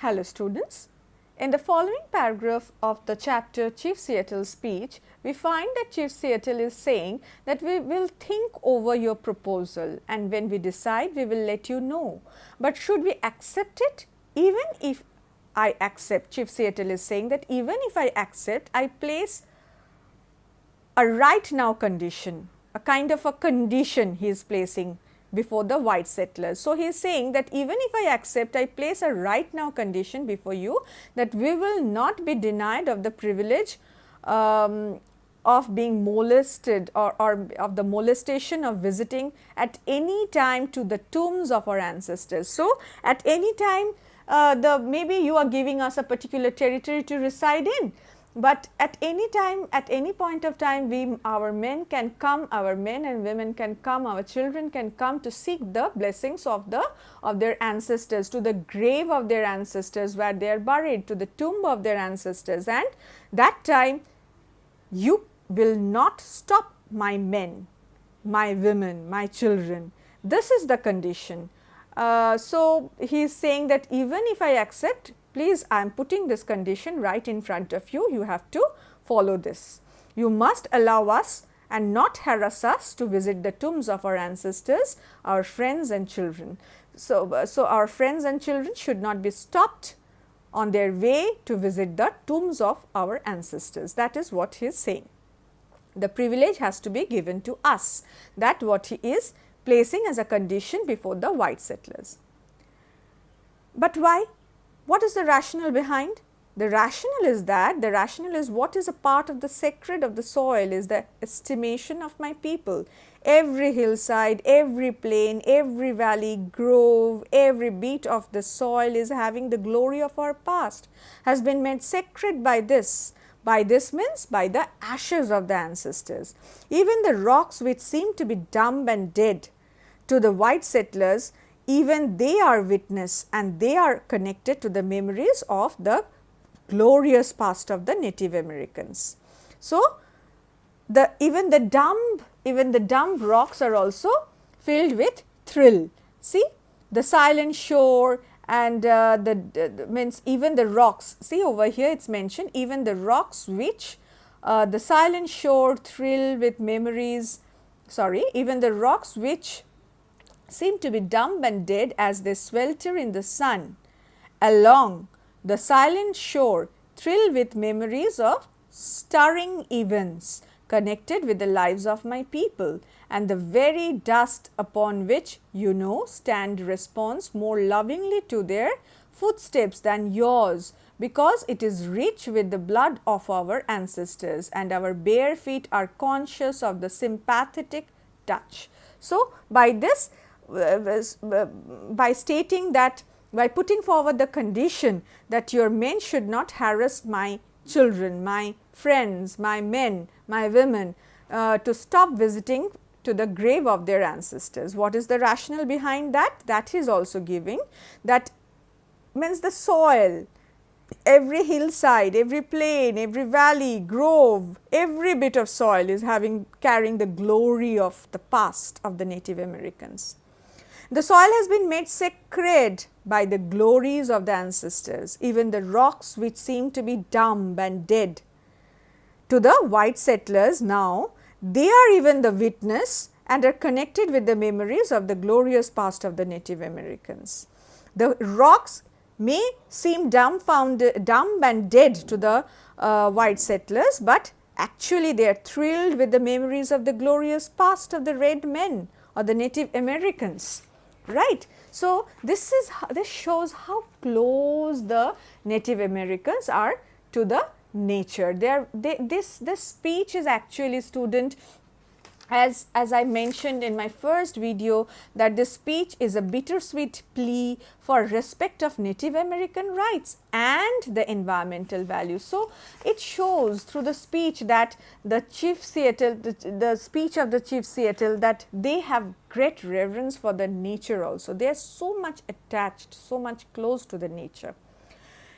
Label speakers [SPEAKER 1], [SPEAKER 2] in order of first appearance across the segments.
[SPEAKER 1] Hello students. In the following paragraph of the chapter Chief Seattle's speech, we find that Chief Seattle is saying that we will think over your proposal and when we decide we will let you know. But should we accept it? Even if I accept, Chief Seattle is saying that even if I accept, I place a right now condition, a kind of a condition he is placing before the white settlers. So, he is saying that even if I accept, I place a right now condition before you that we will not be denied of the privilege of being molested or of the molestation of visiting at any time to the tombs of our ancestors. So, at any time maybe you are giving us a particular territory to reside in. But at any time, at any point of time, our men can come, our men and women can come, our children can come to seek the blessings of their ancestors, to the grave of their ancestors where they are buried, to the tomb of their ancestors, and that time you will not stop my men, my women, my children. This is the condition. So, he is saying that even if I accept, please, I am putting this condition right in front of you, you have to follow this. You must allow us and not harass us to visit the tombs of our ancestors, our friends and children. So, our friends and children should not be stopped on their way to visit the tombs of our ancestors. That is what he is saying. The privilege has to be given to us. That what he is placing as a condition before the white settlers. But why? What is the rationale behind? The rationale is what is a part of the sacred of the soil is the estimation of my people. Every hillside, every plain, every valley, grove, every beat of the soil is having the glory of our past, has been made sacred by this. By this means by the ashes of the ancestors. Even the rocks which seem to be dumb and dead to the white settlers, even they are witness and they are connected to the memories of the glorious past of the Native Americans. So, even the dumb rocks are also filled with thrill. See, the silent shore and means even the rocks. See, over here it is mentioned even the rocks which the silent shore thrill with memories. Sorry, even the rocks which seem to be dumb and dead as they swelter in the sun along the silent shore thrill with memories of stirring events connected with the lives of my people, and the very dust upon which stand responds more lovingly to their footsteps than yours, because it is rich with the blood of our ancestors and our bare feet are conscious of the sympathetic touch. So, by this by stating that, by putting forward the condition that your men should not harass my children, my friends, my men, my women to stop visiting to the grave of their ancestors. What is the rationale behind that? That is also giving, that means the soil, every hillside, every plain, every valley, grove, every bit of soil is carrying the glory of the past of the Native Americans. The soil has been made sacred by the glories of the ancestors, even the rocks which seem to be dumb and dead. To the white settlers now, they are even the witness and are connected with the memories of the glorious past of the Native Americans. The rocks may seem dumb and dead to the white settlers, but actually they are thrilled with the memories of the glorious past of the red men or the Native Americans. Right. So, this shows how close the Native Americans are to the nature. This speech is actually, student, as I mentioned in my first video, that this speech is a bittersweet plea for respect of Native American rights and the environmental values. So, it shows through the speech that the Chief Seattle, the speech of the Chief Seattle, that they have great reverence for the nature also. They are so much attached, so much close to the nature.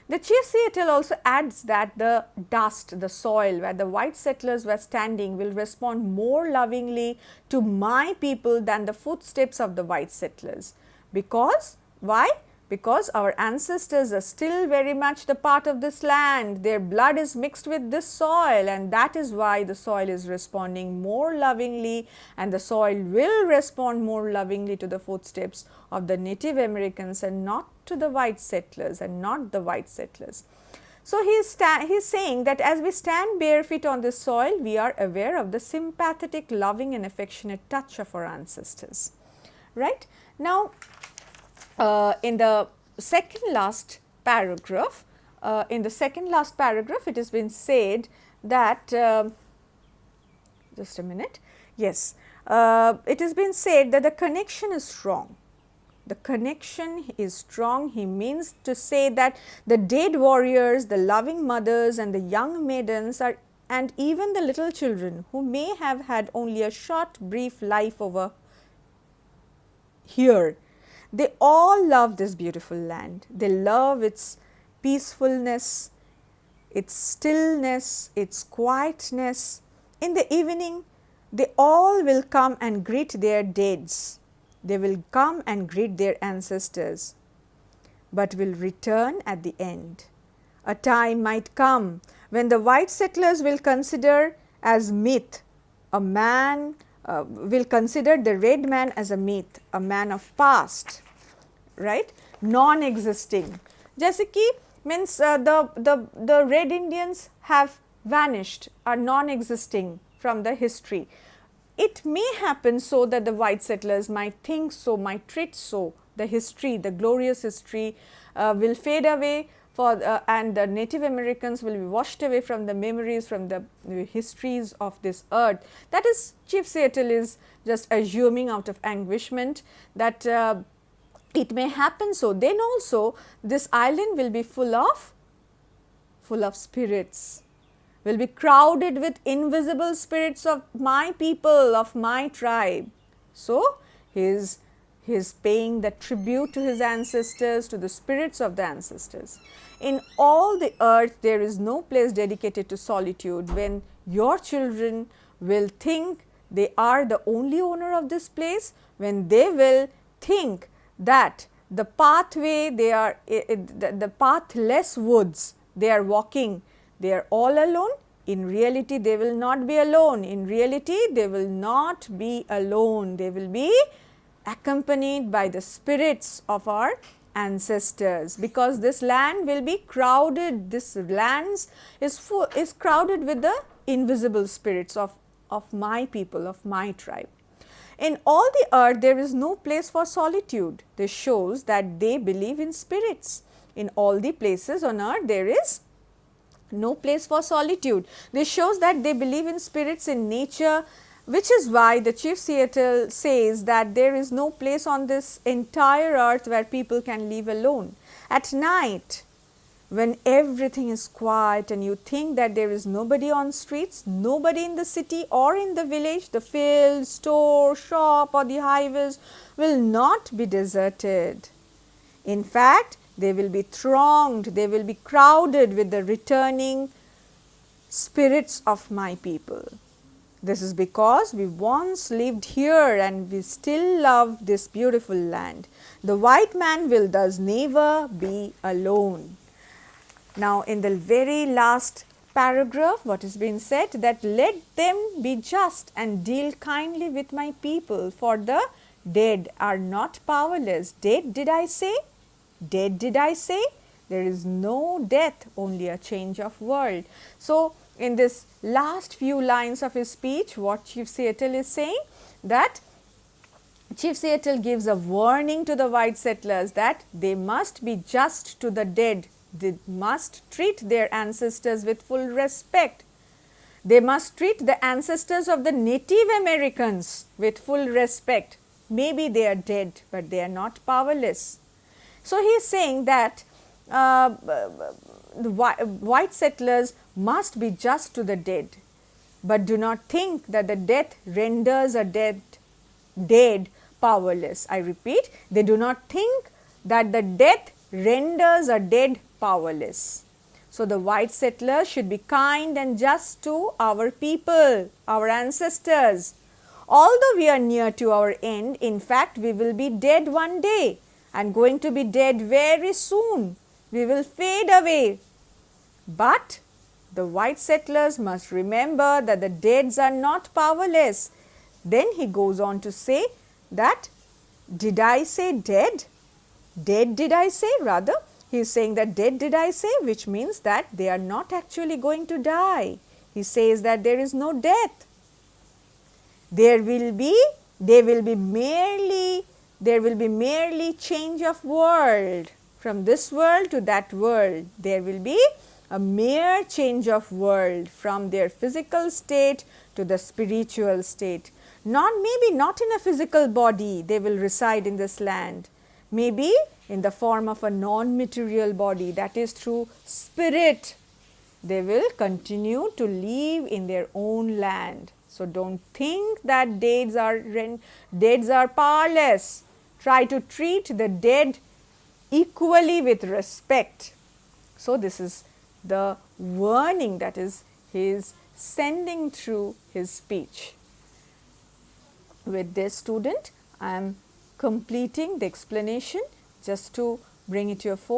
[SPEAKER 1] The Chief Seattle also adds that the dust, the soil where the white settlers were standing will respond more lovingly to my people than the footsteps of the white settlers. Because, why? because our ancestors are still very much the part of this land. Their blood is mixed with this soil, and that is why the soil is responding more lovingly, and the soil will respond more lovingly to the footsteps of the Native Americans and not to the white settlers and not the white settlers. So, he is saying that as we stand bare feet on this soil, we are aware of the sympathetic, loving and affectionate touch of our ancestors, right. Now, in the second last paragraph, it has been said that, just a minute, yes, it has been said that the connection is strong. The connection is strong. He means to say that the dead warriors, the loving mothers and the young maidens are, and even the little children who may have had only a short brief life over here, they all love this beautiful land. They love its peacefulness, its stillness, its quietness. In the evening, they all will come and greet their deads. They will come and greet their ancestors, but will return at the end. A time might come when the white settlers will consider as myth a man, will consider the red man as a myth, a man of past, right, non-existing. Jaise ki means the red Indians have vanished, are non-existing from the history. It may happen so that the white settlers might think so, might treat so. The history, the glorious history will fade away and the Native Americans will be washed away from the memories, from the histories of this earth. That is, Chief Seattle is just assuming out of anguishment that it may happen so. Then also this island will be full of spirits, will be crowded with invisible spirits of my people, of my tribe. So, he is paying the tribute to his ancestors, to the spirits of the ancestors. In all the earth, there is no place dedicated to solitude. When your children will think they are the only owner of this place, when they will think that the pathway they are, the pathless woods they are walking, they are all alone. In reality, they will not be alone. In reality, they will not be alone. They will be accompanied by the spirits of our ancestors, because this land will be crowded. This land is crowded with the invisible spirits of my people, of my tribe. In all the earth, there is no place for solitude. This shows that they believe in spirits. In all the places on earth, there is no place for solitude. This shows that they believe in spirits, in nature, which is why the Chief Seattle says that there is no place on this entire earth where people can live alone. At night, when everything is quiet and you think that there is nobody on streets, nobody in the city or in the village, the field, store, shop or the highways will not be deserted. In fact, they will be thronged, they will be crowded with the returning spirits of my people. This is because we once lived here and we still love this beautiful land. The white man will thus never be alone. Now, in the very last paragraph, what has been said, that let them be just and deal kindly with my people, for the dead are not powerless. Dead, did I say? Dead, did I say? There is no death, only a change of world. So, in this last few lines of his speech, what Chief Seattle is saying, that Chief Seattle gives a warning to the white settlers that they must be just to the dead. They must treat their ancestors with full respect. They must treat the ancestors of the Native Americans with full respect. Maybe they are dead, but they are not powerless. So, he is saying that the white settlers must be just to the dead, but do not think that the death renders a dead powerless. I repeat, they do not think that the death renders a dead powerless. So, the white settlers should be kind and just to our people, our ancestors. Although we are near to our end, in fact, we will be dead one day. and going to be dead very soon. We will fade away. But the white settlers must remember that the deads are not powerless. Then he goes on to say that, did I say dead? Dead did I say, rather. He is saying that dead did I say, which means that they are not actually going to die. He says that there is no death. There will be merely change of world. From this world to that world, there will be a mere change of world from their physical state to the spiritual state. Maybe not in a physical body they will reside in this land, maybe in the form of a non-material body, that is through spirit. They will continue to live in their own land. So, do not think that deads are powerless. Try to treat the dead equally with respect. So, this is the warning that is he is sending through his speech. With this, student, I am completing the explanation just to bring it to your focus.